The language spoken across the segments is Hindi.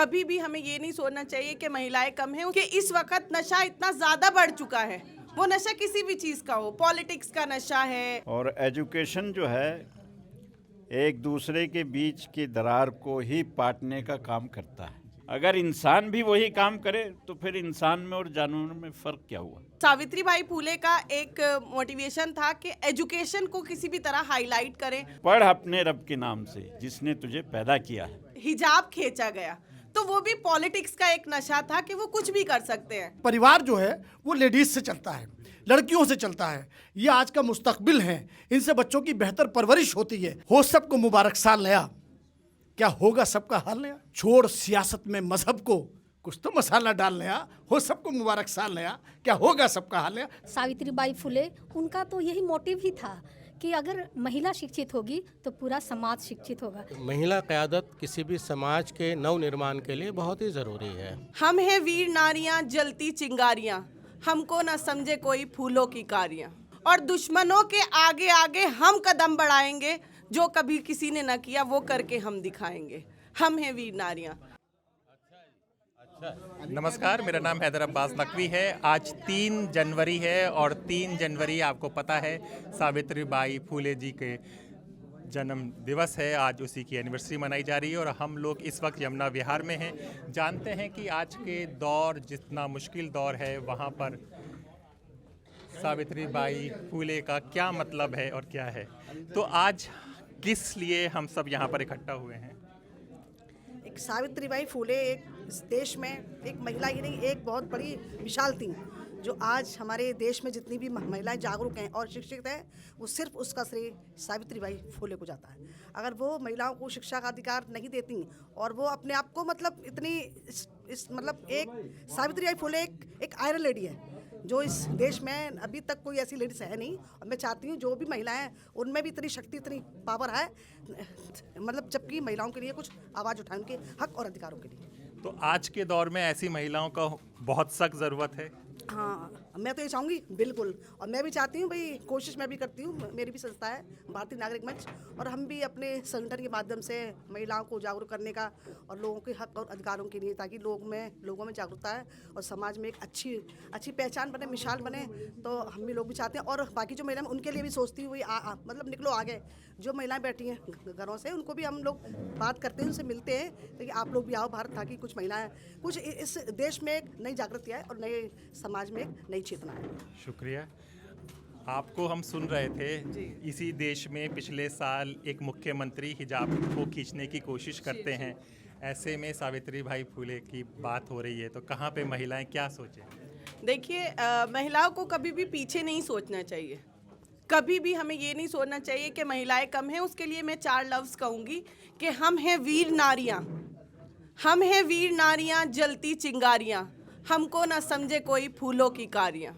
कभी भी हमें ये नहीं सोचना चाहिए कि महिलाएं कम हैं, कि इस वक्त नशा इतना ज़्यादा बढ़ चुका है। वो नशा किसी भी चीज़ का हो, पॉलिटिक्स का नशा है। और एजुकेशन जो है एक दूसरे के बीच की दरार को ही पाटने का काम करता है। अगर इंसान भी वही काम करे तो फिर इंसान में और जानवर में फ़र्क क्या हुआ। सावित्रीबाई फुले का एक मोटिवेशन था कि एजुकेशन को किसी भी तरह हाईलाइट करें। पढ़ अपने रब के नाम से जिसने तुझे पैदा किया है। हिजाब खींचा गया तो वो भी पॉलिटिक्स का एक नशा था कि वो कुछ भी कर सकते हैं। परिवार जो है वो लेडीज से चलता है, लड़कियों से चलता है। ये आज का मुस्तकबिल है, इनसे बच्चों की बेहतर परवरिश होती है। हो सबको मुबारक साल नया, क्या होगा सबका हाल नया। छोड़ सियासत में मजहब को, कुछ तो मसाला डाल नया। हो सबको मुबारक साल नया, क्या होगा सबका हाल नया। सावित्रीबाई फुले, उनका तो यही मोटिव ही था कि अगर महिला शिक्षित होगी तो पूरा समाज शिक्षित होगा। महिला क़यादत किसी भी समाज के नव निर्माण के लिए बहुत ही ज़रूरी है। हम हैं वीर नारियां जलती चिंगारियां, हमको न समझे कोई फूलों की कारियां। और दुश्मनों के आगे आगे हम कदम बढ़ाएंगे, जो कभी किसी ने न किया वो करके हम दिखाएंगे। हम हैं वीर नारियां। नमस्कार, मेरा नाम हैदर अब्बास नकवी है। आज 3 जनवरी है और 3 जनवरी आपको पता है सावित्रीबाई फुले जी के जन्म दिवस है। आज उसी की एनिवर्सरी मनाई जा रही है और हम लोग इस वक्त यमुना विहार में हैं। जानते हैं कि आज के दौर जितना मुश्किल दौर है, वहाँ पर सावित्रीबाई फुले का क्या मतलब है और क्या है। तो आज किस लिए हम सब यहाँ पर इकट्ठा हुए हैं? एक सावित्रीबाई फुले एक इस देश में एक महिला ही नहीं, एक बहुत बड़ी विशाल थी जो आज हमारे देश में जितनी भी महिलाएं जागरूक हैं और शिक्षित हैं, वो सिर्फ उसका श्रेय सावित्रीबाई फुले को जाता है। अगर वो महिलाओं को शिक्षा का अधिकार नहीं देती और वो अपने आप को मतलब इतनी मतलब एक सावित्रीबाई फुले एक आयरन लेडी है जो इस देश में अभी तक कोई ऐसी लेडीज है नहीं। और मैं चाहती हूँ जो भी महिलाएं हैं उनमें भी इतनी शक्ति, इतनी पावर है, मतलब जबकि महिलाओं के लिए कुछ आवाज़ उठाएं, उनके हक और अधिकारों के लिए। तो आज के दौर में ऐसी महिलाओं का बहुत सख्त ज़रूरत है। हाँ, मैं तो ये चाहूँगी बिल्कुल। और मैं भी चाहती हूँ भाई, कोशिश मैं भी करती हूँ, मेरी भी संस्था है भारतीय नागरिक मंच, और हम भी अपने संगठन के माध्यम से महिलाओं को जागरूक करने का और लोगों के हक और अधिकारों के लिए, ताकि लोगों में जागरूकता है और समाज में एक अच्छी पहचान बने, मिसाल बने। तो हम भी लोग भी चाहते हैं और बाकी जो महिलाएं उनके लिए भी सोचती हुई मतलब निकलो आगे। जो महिलाएं बैठी हैं घरों से, उनको भी हम लोग बात करते हैं, उनसे मिलते हैं, ताकि आप लोग भी आओ भारत, ताकि कुछ महिलाएं, कुछ इस देश में एक नई जागृति आए और नए समाज में एक नई चेतना है। शुक्रिया। आपको हम सुन रहे थे, इसी देश में पिछले साल एक मुख्यमंत्री हिजाब को खींचने की कोशिश करते हैं। ऐसे में सावित्रीबाई फुले की बात हो रही है, तो कहाँ पे महिलाएं क्या सोचें? देखिए, महिलाओं को कभी भी पीछे नहीं सोचना चाहिए। कभी भी हमें ये नहीं सोचना चाहिए कि महिलाएं कम हैं। उसके लिए मैं 4 लफ्ज़ कहूँगी कि हम हैं वीर नारियां, हम हैं वीर नारियां जलती चिंगारियां, हमको ना समझे कोई फूलों की कारियां,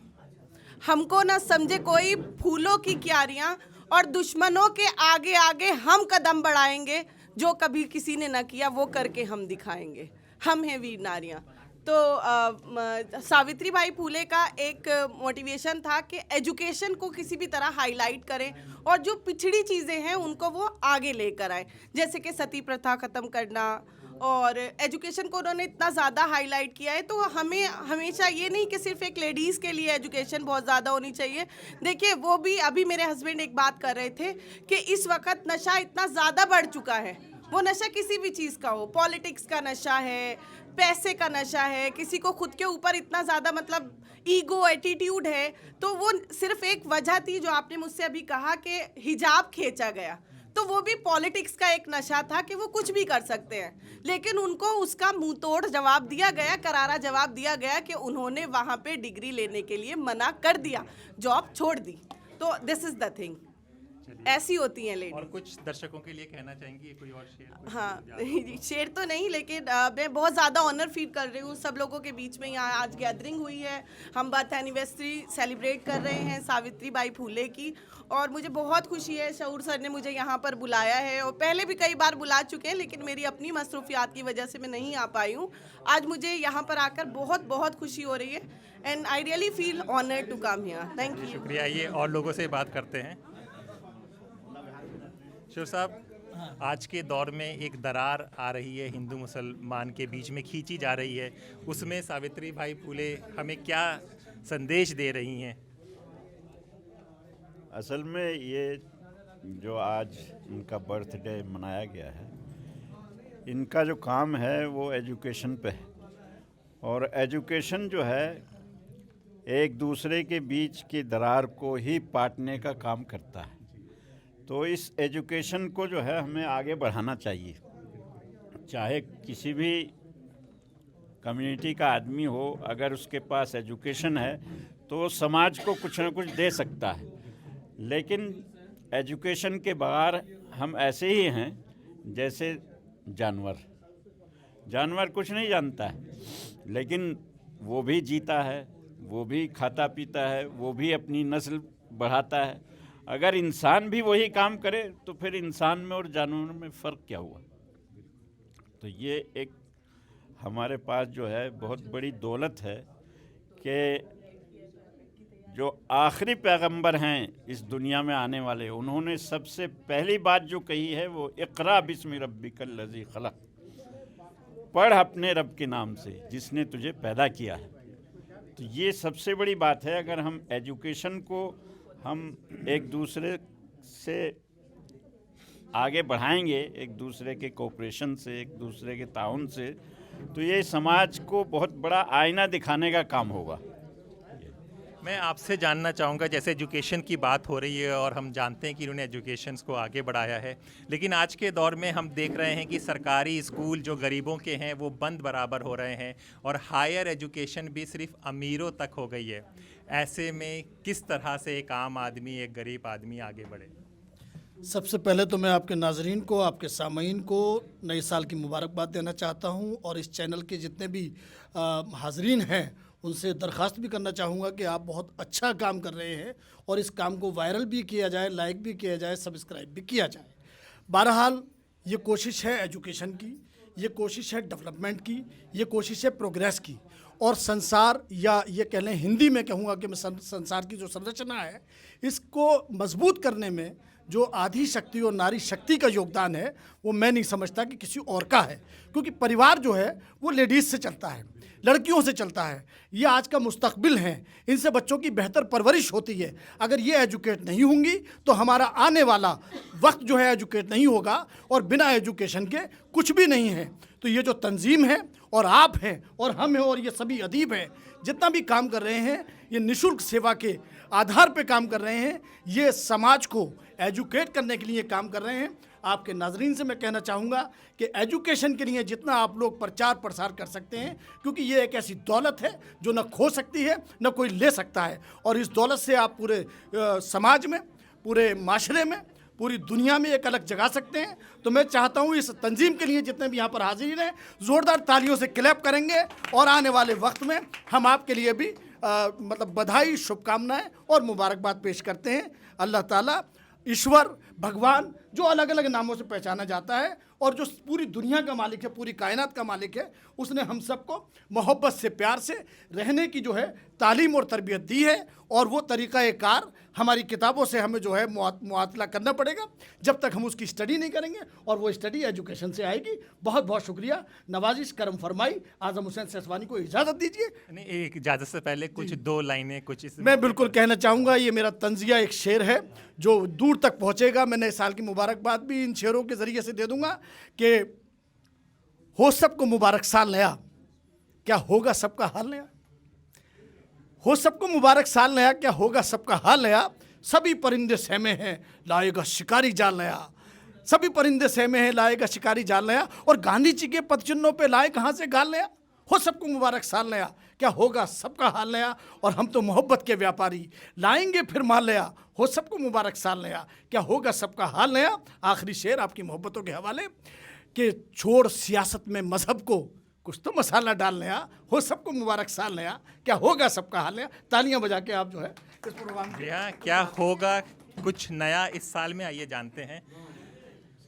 हमको ना समझे कोई फूलों की क्यारियां। और दुश्मनों के आगे आगे हम कदम बढ़ाएंगे, जो कभी किसी ने ना किया वो करके हम दिखाएंगे। हम हैं वीर नारियां। तो सावित्रीबाई फुले का एक मोटिवेशन था कि एजुकेशन को किसी भी तरह हाईलाइट करें और जो पिछड़ी चीज़ें हैं उनको वो आगे लेकर आए, जैसे कि सती प्रथा ख़त्म करना। और एजुकेशन को उन्होंने इतना ज़्यादा हाईलाइट किया है। तो हमें हमेशा ये नहीं कि सिर्फ एक लेडीज़ के लिए एजुकेशन बहुत ज़्यादा होनी चाहिए। देखिए, वो भी अभी मेरे हस्बैंड एक बात कर रहे थे कि इस वक्त नशा इतना ज़्यादा बढ़ चुका है। वो नशा किसी भी चीज़ का हो, पॉलिटिक्स का नशा है, पैसे का नशा है, किसी को खुद के ऊपर इतना ज़्यादा मतलब ईगो एटीट्यूड है। तो वो सिर्फ एक वजह थी जो आपने मुझसे अभी कहा कि हिजाब खींचा गया, तो वो भी पॉलिटिक्स का एक नशा था कि वो कुछ भी कर सकते हैं। लेकिन उनको उसका मुंह तोड़ जवाब दिया गया, करारा जवाब दिया गया कि उन्होंने वहाँ पे डिग्री लेने के लिए मना कर दिया, जॉब छोड़ दी। तो दिस इज़ द थिंग, ऐसी होती हैं लेडी। और कुछ दर्शकों के लिए कहना चाहेंगी कोई और शेर? हाँ, शेर तो नहीं, लेकिन मैं बहुत ज़्यादा ऑनर फील कर रही हूँ सब लोगों के बीच में। यहाँ आज गैदरिंग हुई है, हम बर्थ एनिवर्सरी सेलिब्रेट कर रहे हैं सावित्रीबाई फुले की, और मुझे बहुत खुशी है। शऊर सर ने मुझे यहाँ पर बुलाया है, और पहले भी कई बार बुला चुके हैं, लेकिन मेरी अपनी मसरूफियात की वजह से मैं नहीं आ पाई हूँ। आज मुझे यहाँ पर आकर बहुत बहुत खुशी हो रही है, and I really feel honoured to come here. Thank you. शुक्रिया। ये और लोगों से बात करते हैं। शिव साहब, आज के दौर में एक दरार आ रही है, हिंदू मुसलमान के बीच में खींची जा रही है, उसमें सावित्री बाई फुले हमें क्या संदेश दे रही हैं? असल में ये जो आज इनका बर्थडे मनाया गया है, इनका जो काम है वो एजुकेशन पे है, और एजुकेशन जो है एक दूसरे के बीच की दरार को ही पाटने का काम करता है। तो इस एजुकेशन को जो है हमें आगे बढ़ाना चाहिए। चाहे किसी भी कम्युनिटी का आदमी हो, अगर उसके पास एजुकेशन है तो वो समाज को कुछ ना कुछ दे सकता है। लेकिन एजुकेशन के बगैर हम ऐसे ही हैं जैसे जानवर कुछ नहीं जानता है, लेकिन वो भी जीता है, वो भी खाता पीता है, वो भी अपनी नस्ल बढ़ाता है। अगर इंसान भी वही काम करे तो फिर इंसान में और जानवर में फ़र्क क्या हुआ? तो ये एक हमारे पास जो है बहुत बड़ी दौलत है कि जो आखिरी पैगंबर हैं इस दुनिया में आने वाले, उन्होंने सबसे पहली बात जो कही है वो इक़रा बिस्मि रब्बिकल लज़ी खलक़, पढ़ अपने रब के नाम से जिसने तुझे पैदा किया है। तो ये सबसे बड़ी बात है। अगर हम एजुकेशन को हम एक दूसरे से आगे बढ़ाएंगे, एक दूसरे के कोऑपरेशन से, एक दूसरे के ताउन से, तो ये समाज को बहुत बड़ा आईना दिखाने का काम होगा। मैं आपसे जानना चाहूँगा, जैसे एजुकेशन की बात हो रही है और हम जानते हैं कि इन्होंने एजुकेशन को आगे बढ़ाया है, लेकिन आज के दौर में हम देख रहे हैं कि सरकारी स्कूल जो गरीबों के हैं वो बंद बराबर हो रहे हैं और हायर एजुकेशन भी सिर्फ अमीरों तक हो गई है। ऐसे में किस तरह से एक आम आदमी, एक गरीब आदमी आगे बढ़े? सबसे पहले तो मैं आपके नाजरीन को, आपके सामीन को नए साल की मुबारकबाद देना चाहता हूं, और इस चैनल के जितने भी हाजरीन हैं उनसे दरख्वास्त भी करना चाहूँगा कि आप बहुत अच्छा काम कर रहे हैं और इस काम को वायरल भी किया जाए, लाइक भी किया जाए, सब्सक्राइब भी किया जाए। बहरहाल ये कोशिश है एजुकेशन की, ये कोशिश है डेवलपमेंट की, ये कोशिश है प्रोग्रेस की, और संसार, या ये कह लें हिंदी में कहूँगा कि मैं संसार की जो संरचना है इसको मजबूत करने में जो आधी शक्ति और नारी शक्ति का योगदान है वो मैं नहीं समझता कि किसी और का है, क्योंकि परिवार जो है वो लेडीज़ से चलता है, लड़कियों से चलता है। ये आज का मुस्तकबिल हैं, इनसे बच्चों की बेहतर परवरिश होती है। अगर ये एजुकेट नहीं होंगी तो हमारा आने वाला वक्त जो है एजुकेट नहीं होगा, और बिना एजुकेशन के कुछ भी नहीं है। तो ये जो तंजीम है और आप हैं और हम हैं और ये सभी अदीब हैं, जितना भी काम कर रहे हैं ये निःशुल्क सेवा के आधार पे काम कर रहे हैं, ये समाज को एजुकेट करने के लिए काम कर रहे हैं। आपके नाजरीन से मैं कहना चाहूँगा कि एजुकेशन के लिए जितना आप लोग प्रचार प्रसार कर सकते हैं, क्योंकि ये एक ऐसी दौलत है जो न खो सकती है न कोई ले सकता है, और इस दौलत से आप पूरे समाज में, पूरे माशरे में, पूरी दुनिया में एक अलग जगा सकते हैं। तो मैं चाहता हूँ इस तंजीम के लिए जितने भी यहाँ पर हाजिर हैं ज़ोरदार तालियों से क्लैप करेंगे, और आने वाले वक्त में हम आपके लिए भी मतलब बधाई, शुभकामनाएं और मुबारकबाद पेश करते हैं। अल्लाह ताला, ईश्वर, भगवान, जो अलग अलग नामों से पहचाना जाता है और जो पूरी दुनिया का मालिक है, पूरी कायनात का मालिक है, उसने हम सबको मोहब्बत से, प्यार से रहने की जो है तालीम और तरबियत दी है, और वो तरीक़ा-ए-कार हमारी किताबों से हमें जो है मुआतला करना पड़ेगा जब तक हम उसकी स्टडी नहीं करेंगे, और वो स्टडी एजुकेशन से आएगी। बहुत बहुत शुक्रिया, नवाजिश करम फरमाई। आज़म हुसैन सेसवानी को इजाज़त दीजिए। नहीं, एक इजाज़त से पहले कुछ दो लाइनें कुछ इस मैं बिल्कुल कहना चाहूँगा, ये मेरा तंजिया एक शेर है जो दूर तक पहुँचेगा। मैं नए साल की मुबारकबाद भी इन शेरों के ज़रिए से दे दूँगा कि हो सबको मुबारक साल नया, क्या होगा सबका हाल नया। हो सबको मुबारक साल नया, क्या होगा सबका हाल नया। सभी परिंदे सहमे हैं, लाएगा शिकारी जाल नया। सभी परिंदे सहमे हैं, लाएगा शिकारी जाल नया। और गांधी जी के पदचिन्हों पे लाए कहाँ से गाल नया। हो सबको मुबारक साल नया, क्या होगा सबका हाल नया। और हम तो मोहब्बत के व्यापारी, लाएंगे फिर माल नया। हो सबको मुबारक साल नया, क्या होगा सबका हाल नया। आखिरी शेर आपकी मोहब्बतों के हवाले कि छोड़ सियासत में मजहब को, कुछ तो मसाला डाल नया। हो सबको मुबारक साल नया, क्या होगा सबका हाल नया। तालियां बजा के आप जो है इस प्रोग्राम जी हाँ, क्या होगा कुछ नया इस साल में, आइए जानते हैं।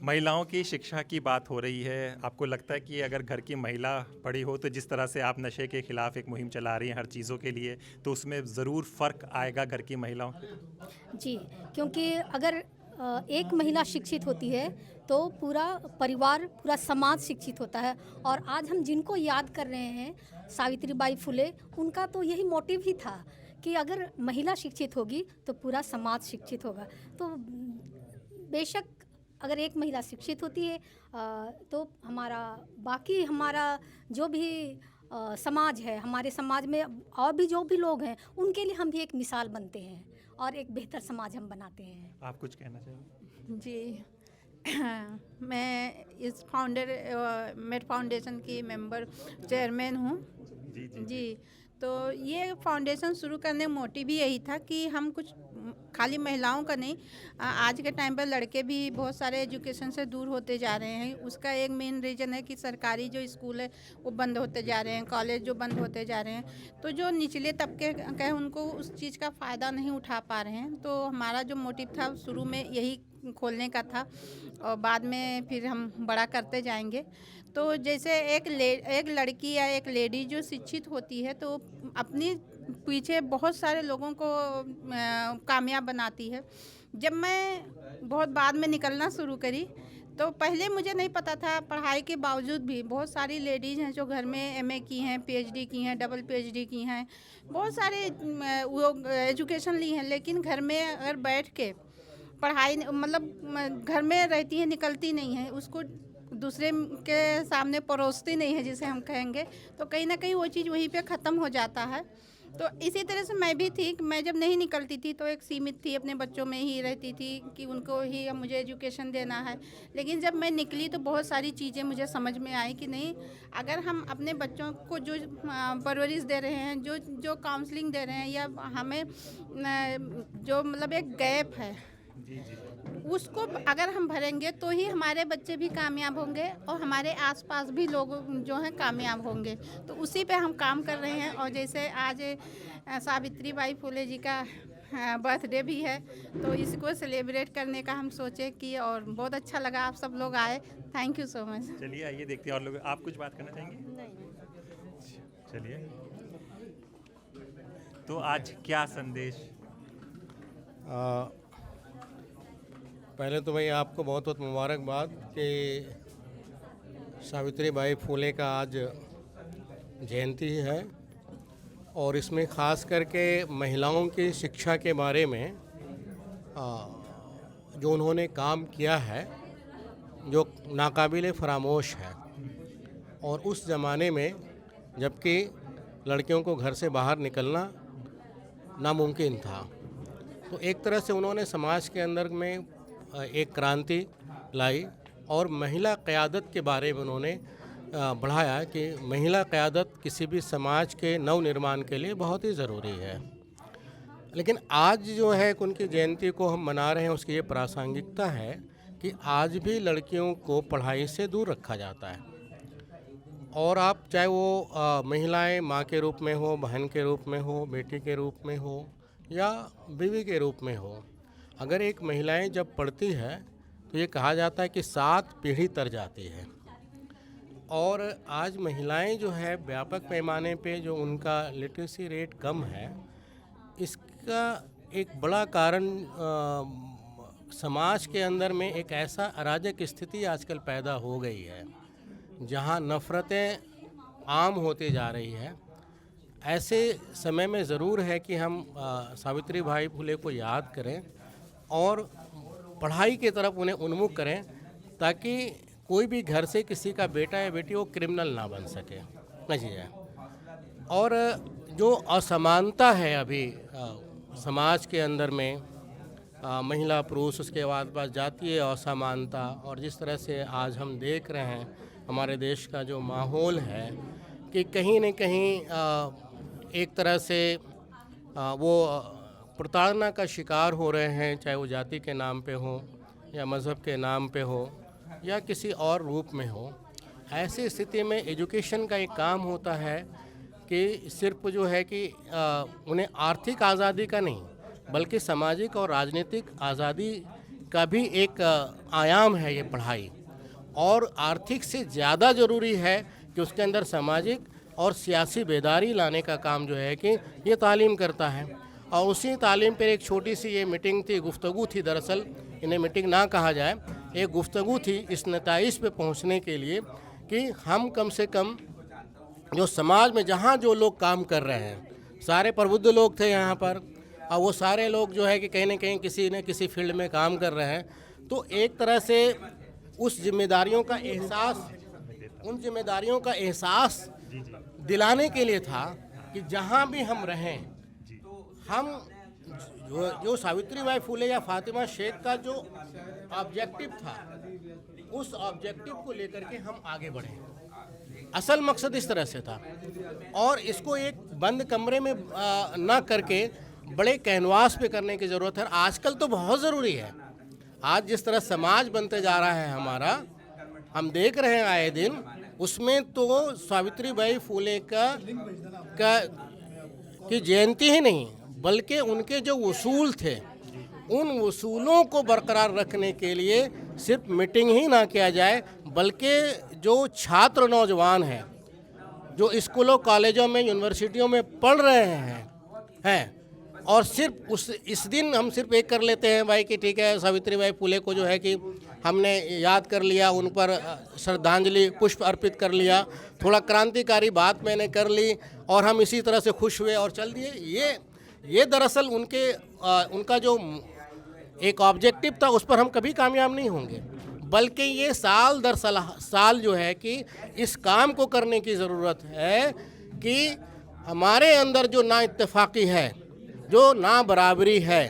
महिलाओं की शिक्षा की बात हो रही है, आपको लगता है कि अगर घर की महिला पढ़ी हो तो जिस तरह से आप नशे के खिलाफ एक मुहिम चला रही हैं हर चीज़ों के लिए, तो उसमें ज़रूर फ़र्क आएगा घर की महिलाओं को? जी, क्योंकि अगर एक महिला शिक्षित होती है तो पूरा परिवार, पूरा समाज शिक्षित होता है। और आज हम जिनको याद कर रहे हैं सावित्रीबाई फुले, उनका तो यही मोटिव ही था कि अगर महिला शिक्षित होगी तो पूरा समाज शिक्षित होगा। तो बेशक अगर एक महिला शिक्षित होती है तो हमारा जो भी समाज है, हमारे समाज में और भी जो भी लोग हैं, उनके लिए हम भी एक मिसाल बनते हैं और एक बेहतर समाज हम बनाते हैं। आप कुछ कहना चाहेंगे? जी मैं इस मेट फाउंडेशन की मेंबर चेयरमैन हूँ। जी तो ये फाउंडेशन शुरू करने का मोटिव भी यही था कि हम कुछ खाली महिलाओं का नहीं, आज के टाइम पर लड़के भी बहुत सारे एजुकेशन से दूर होते जा रहे हैं। उसका एक मेन रीज़न है कि सरकारी जो स्कूल है वो बंद होते जा रहे हैं, कॉलेज जो बंद होते जा रहे हैं, तो जो निचले तबके का उनको उस चीज़ का फ़ायदा नहीं उठा पा रहे हैं। तो हमारा जो मोटिव था शुरू में यही खोलने का था और बाद में फिर हम बड़ा करते जाएंगे। तो जैसे एक लड़की या एक लेडी जो शिक्षित होती है तो अपनी पीछे बहुत सारे लोगों को कामयाब बनाती है। जब मैं बहुत बाद में निकलना शुरू करी तो पहले मुझे नहीं पता था, पढ़ाई के बावजूद भी बहुत सारी लेडीज़ हैं जो घर में एमए की हैं, पीएचडी की हैं, डबल पीएचडी की हैं, बहुत सारे वो एजुकेशन ली हैं, लेकिन घर में अगर बैठ के पढ़ाई मतलब घर में रहती है, निकलती नहीं है, उसको दूसरे के सामने परोसती नहीं है जिसे हम कहेंगे, तो कहीं ना कहीं वो चीज़ वहीं पे ख़त्म हो जाता है। तो इसी तरह से मैं भी थी, मैं जब नहीं निकलती थी तो एक सीमित थी, अपने बच्चों में ही रहती थी कि उनको ही मुझे एजुकेशन देना है। लेकिन जब मैं निकली तो बहुत सारी चीज़ें मुझे समझ में आई कि नहीं, अगर हम अपने बच्चों को जो परवरिश दे रहे हैं, जो काउंसलिंग दे रहे हैं, या हमें जो मतलब एक गैप है उसको अगर हम भरेंगे तो ही हमारे बच्चे भी कामयाब होंगे और हमारे आसपास भी लोग जो हैं कामयाब होंगे। तो उसी पे हम काम कर रहे हैं। और जैसे आज सावित्रीबाई फुले जी का बर्थडे भी है तो इसको सेलिब्रेट करने का हम सोचे कि, और बहुत अच्छा लगा आप सब लोग आए। Thank you so much. चलिए आइए देखते हैं और लोग। आप कुछ बात करना चाहेंगे? नहीं। चलिए, तो आज क्या संदेश? पहले तो भाई आपको बहुत बहुत मुबारकबाद कि सावित्रीबाई फुले का आज जयंती है और इसमें ख़ास करके महिलाओं की शिक्षा के बारे में जो उन्होंने काम किया है जो नाकाबिले फरामोश है। और उस ज़माने में जबकि लड़कियों को घर से बाहर निकलना नामुमकिन था, तो एक तरह से उन्होंने समाज के अंदर में एक क्रांति लाई और महिला क़यादत के बारे में उन्होंने बढ़ाया कि महिला क़यादत किसी भी समाज के नव निर्माण के लिए बहुत ही ज़रूरी है। लेकिन आज जो है उनकी जयंती को हम मना रहे हैं, उसकी ये प्रासंगिकता है कि आज भी लड़कियों को पढ़ाई से दूर रखा जाता है। और आप चाहे वो महिलाएं माँ के रूप में हो, बहन के रूप में हो, बेटी के रूप में हो या बीवी के रूप में हो, अगर एक महिलाएं जब पढ़ती है तो ये कहा जाता है कि 7 पीढ़ी तर जाती है। और आज महिलाएं जो है व्यापक पैमाने पे जो उनका लिटरेसी रेट कम है, इसका एक बड़ा कारण समाज के अंदर में एक ऐसा अराजक स्थिति आजकल पैदा हो गई है जहां नफ़रतें आम होती जा रही है। ऐसे समय में ज़रूर है कि हम सावित्रीबाई फुले को याद करें और पढ़ाई की तरफ उन्हें उन्मुख करें ताकि कोई भी घर से किसी का बेटा या बेटी वो क्रिमिनल ना बन सके। जी। और जो असमानता है अभी समाज के अंदर में, महिला पुरुष, उसके बाद जातीय असमानता, और जिस तरह से आज हम देख रहे हैं हमारे देश का जो माहौल है कि कहीं न कहीं एक तरह से वो प्रताड़ना का शिकार हो रहे हैं, चाहे वो जाति के नाम पे हो या मज़हब के नाम पे हो या किसी और रूप में हो। ऐसी स्थिति में एजुकेशन का एक काम होता है कि सिर्फ जो है कि उन्हें आर्थिक आज़ादी का नहीं बल्कि सामाजिक और राजनीतिक आज़ादी का भी एक आयाम है ये पढ़ाई। और आर्थिक से ज़्यादा ज़रूरी है कि उसके अंदर सामाजिक और सियासी बेदारी लाने का काम जो है कि ये तालीम करता है। और उसी तालीम पर एक छोटी सी ये मीटिंग थी, गुफ्तगू थी दरअसल इन्हें मीटिंग ना कहा जाए, एक गुफ्तगू थी इस नताइज पे पहुंचने के लिए कि हम कम से कम जो समाज में जहाँ जो लोग काम कर रहे हैं, सारे प्रबुद्ध लोग थे यहाँ पर, और वो सारे लोग जो है कि कहीं ना कहीं किसी न किसी फील्ड में काम कर रहे हैं, तो एक तरह से उस जिम्मेदारियों का एहसास, उन जिम्मेदारियों का एहसास दिलाने के लिए था कि जहाँ भी हम रहें, हम जो सावित्रीबाई फुले या फातिमा शेख का जो ऑब्जेक्टिव था, उस ऑब्जेक्टिव को लेकर के हम आगे बढ़ें। असल मकसद इस तरह से था, और इसको एक बंद कमरे में ना करके बड़े कैनवास पे करने की ज़रूरत है। आजकल तो बहुत ज़रूरी है। आज जिस तरह समाज बनते जा रहा है हमारा, हम देख रहे हैं आए दिन, उसमें तो सावित्रीबाई फुले की जयंती ही नहीं, बल्कि उनके जो उसूल थे, उन उसूलों को बरकरार रखने के लिए सिर्फ मीटिंग ही ना किया जाए, बल्कि जो छात्र नौजवान हैं, जो स्कूलों कॉलेजों में यूनिवर्सिटियों में पढ़ रहे हैं और सिर्फ इस दिन हम सिर्फ एक कर लेते हैं भाई कि ठीक है, सावित्रीबाई फुले को जो है कि हमने याद कर लिया, उन पर श्रद्धांजलि पुष्प अर्पित कर लिया, थोड़ा क्रांतिकारी बात मैंने कर ली और हम इसी तरह से खुश हुए और चल दिए। ये दरअसल उनका जो एक ऑब्जेक्टिव था, उस पर हम कभी कामयाब नहीं होंगे, बल्कि ये साल दर साल जो है कि इस काम को करने की ज़रूरत है कि हमारे अंदर जो ना इत्तेफाकी है, जो ना बराबरी है,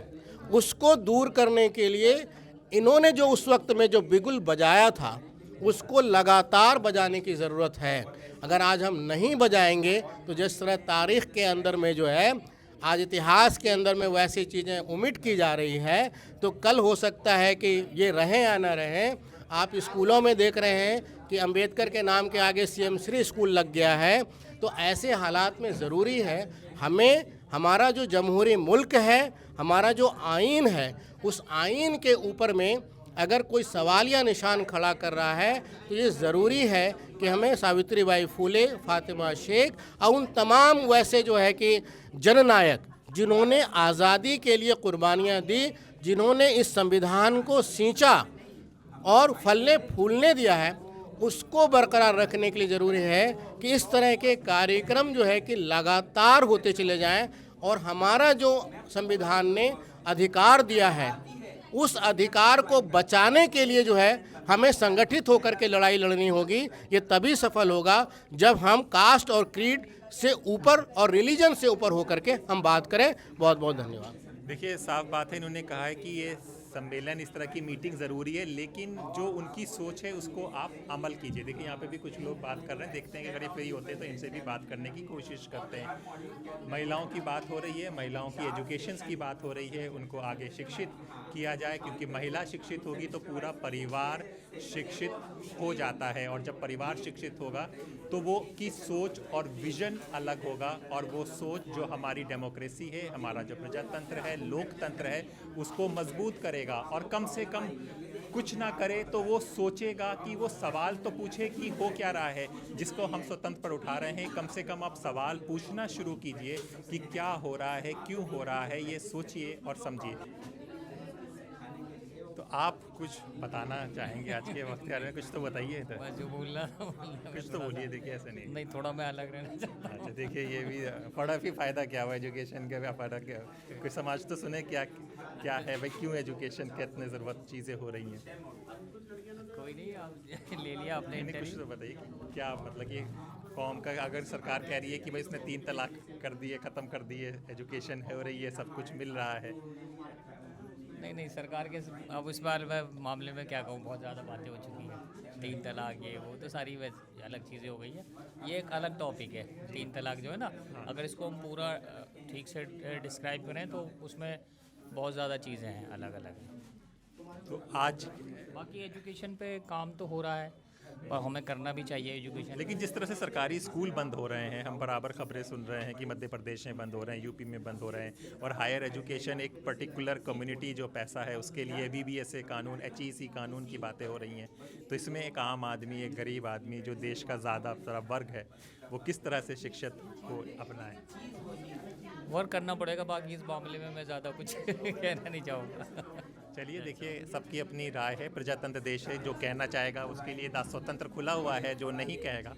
उसको दूर करने के लिए इन्होंने जो उस वक्त में जो बिगुल बजाया था, उसको लगातार बजाने की ज़रूरत है। अगर आज हम नहीं बजाएंगे तो जिस तरह तारीख़ के अंदर में जो है, आज इतिहास के अंदर में वैसी चीज़ें उमिट की जा रही है, तो कल हो सकता है कि ये रहें या ना रहें। आप स्कूलों में देख रहे हैं कि अंबेडकर के नाम के आगे CM श्री स्कूल लग गया है। तो ऐसे हालात में ज़रूरी है हमें, हमारा जो जमहूरी मुल्क है, हमारा जो आइन है, उस आइन के ऊपर में अगर कोई सवाल या निशान खड़ा कर रहा है, तो ये ज़रूरी है कि हमें सावित्रीबाई फुले, फातिमा शेख और उन तमाम वैसे जो है कि जननायक, जिन्होंने आज़ादी के लिए कुर्बानियाँ दी, जिन्होंने इस संविधान को सींचा और फलने फूलने दिया है, उसको बरकरार रखने के लिए ज़रूरी है कि इस तरह के कार्यक्रम जो है कि लगातार होते चले जाएं, और हमारा जो संविधान ने अधिकार दिया है, उस अधिकार को बचाने के लिए जो है हमें संगठित होकर के लड़ाई लड़नी होगी। ये तभी सफल होगा जब हम कास्ट और क्रीड से ऊपर और रिलीजन से ऊपर होकर के हम बात करें। बहुत बहुत धन्यवाद। देखिए, साफ बात है, इन्होंने कहा है कि ये सम्मेलन, इस तरह की मीटिंग ज़रूरी है, लेकिन जो उनकी सोच है उसको आप अमल कीजिए। देखिए, यहाँ पे भी कुछ लोग बात कर रहे हैं, देखते हैं कि अगर ये फ्री होते हैं तो इनसे भी बात करने की कोशिश करते हैं। महिलाओं की बात हो रही है, महिलाओं की एजुकेशंस की बात हो रही है, उनको आगे शिक्षित किया जाए, क्योंकि महिला शिक्षित होगी तो पूरा परिवार शिक्षित हो जाता है, और जब परिवार शिक्षित होगा तो वो की सोच और विजन अलग होगा, और वो सोच जो हमारी डेमोक्रेसी है, हमारा जो प्रजातंत्र है, लोकतंत्र है, उसको मजबूत करेगा। और कम से कम कुछ ना करे तो वो सोचेगा कि वो सवाल तो पूछे कि हो क्या रहा है, जिसको हम स्वतंत्र पर उठा रहे हैं। कम से कम आप सवाल पूछना शुरू कीजिए कि क्या हो रहा है, क्यों हो रहा है, ये सोचिए और समझिए। तो आप कुछ बताना चाहेंगे आज के वक्त के बारे में? कुछ तो बताइए। जो बोलना कुछ तो बोलिए। देखिए, ऐसे नहीं, थोड़ा मैं अलग रहना चाहता हूँ। अच्छा, देखिए, ये भी पढ़ा भी फ़ायदा क्या हुआ, एजुकेशन का फ़ायदा क्या हुआ? कुछ समाज तो सुने क्या क्या है भाई, क्यों एजुकेशन के इतने ज़रूरत चीज़ें हो रही हैं? कोई नहीं, आप ले लिया आपने। नहीं, कुछ तो बताइए कि क्या मतलब कि कौम का, अगर सरकार कह रही है कि भाई इसने 3 तलाक कर दिए, ख़त्म कर दिए, एजुकेशन हो रही है, सब कुछ मिल रहा है। नहीं, सरकार के अब इस बार मामले में क्या कहूँ, बहुत ज़्यादा बातें हो चुकी हैं। 3 तलाक, ये वो तो सारी अलग चीज़ें हो गई है। ये एक अलग टॉपिक है 3 तलाक जो है ना। अगर इसको हम पूरा ठीक से डिस्क्राइब करें तो उसमें बहुत ज़्यादा चीज़ें हैं अलग अलग। तो आज बाकी एजुकेशन पे काम तो हो रहा है, और हमें करना भी चाहिए एजुकेशन। लेकिन जिस तरह से सरकारी स्कूल बंद हो रहे हैं, हम बराबर खबरें सुन रहे हैं कि मध्य प्रदेश में बंद हो रहे हैं, यूपी में बंद हो रहे हैं, और हायर एजुकेशन एक पर्टिकुलर कम्युनिटी जो पैसा है उसके लिए BBSA कानून, HEC कानून की बातें हो रही हैं। तो इसमें एक आम आदमी, एक गरीब आदमी जो देश का ज़्यादा वर्ग है, वो किस तरह से शिक्षित को अपनाए? वर्क करना पड़ेगा। बाकी इस मामले में मैं ज़्यादा कुछ कहना नहीं चाहूँगा। चलिए देखिए, सबकी अपनी राय है, प्रजातंत्र देश है, जो कहना चाहेगा उसके लिए स्वतंत्र खुला हुआ है, जो नहीं कहेगा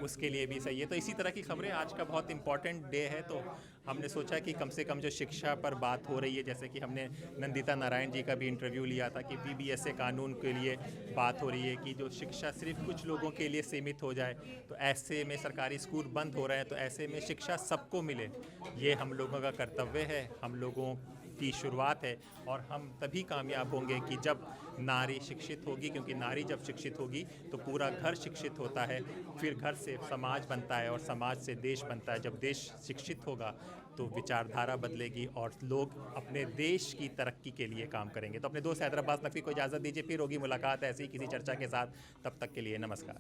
उसके लिए भी सही है। तो इसी तरह की खबरें, आज का बहुत इंपॉर्टेंट डे है, तो हमने सोचा कि कम से कम जो शिक्षा पर बात हो रही है, जैसे कि हमने नंदिता नारायण जी का भी इंटरव्यू लिया था कि बीबीएसए कानून के लिए बात हो रही है कि जो शिक्षा सिर्फ कुछ लोगों के लिए सीमित हो जाए, तो ऐसे में सरकारी स्कूल बंद हो रहे हैं, तो ऐसे में शिक्षा सबको मिले, ये हम लोगों का कर्तव्य है, हम लोगों की शुरुआत है, और हम तभी कामयाब होंगे कि जब नारी शिक्षित होगी, क्योंकि नारी जब शिक्षित होगी तो पूरा घर शिक्षित होता है, फिर घर से समाज बनता है और समाज से देश बनता है। जब देश शिक्षित होगा तो विचारधारा बदलेगी और लोग अपने देश की तरक्की के लिए काम करेंगे। तो अपने दोस्त हैदराबाद नकवी को इजाज़त दीजिए, फिर होगी मुलाकात ऐसी किसी चर्चा के साथ, तब तक के लिए नमस्कार।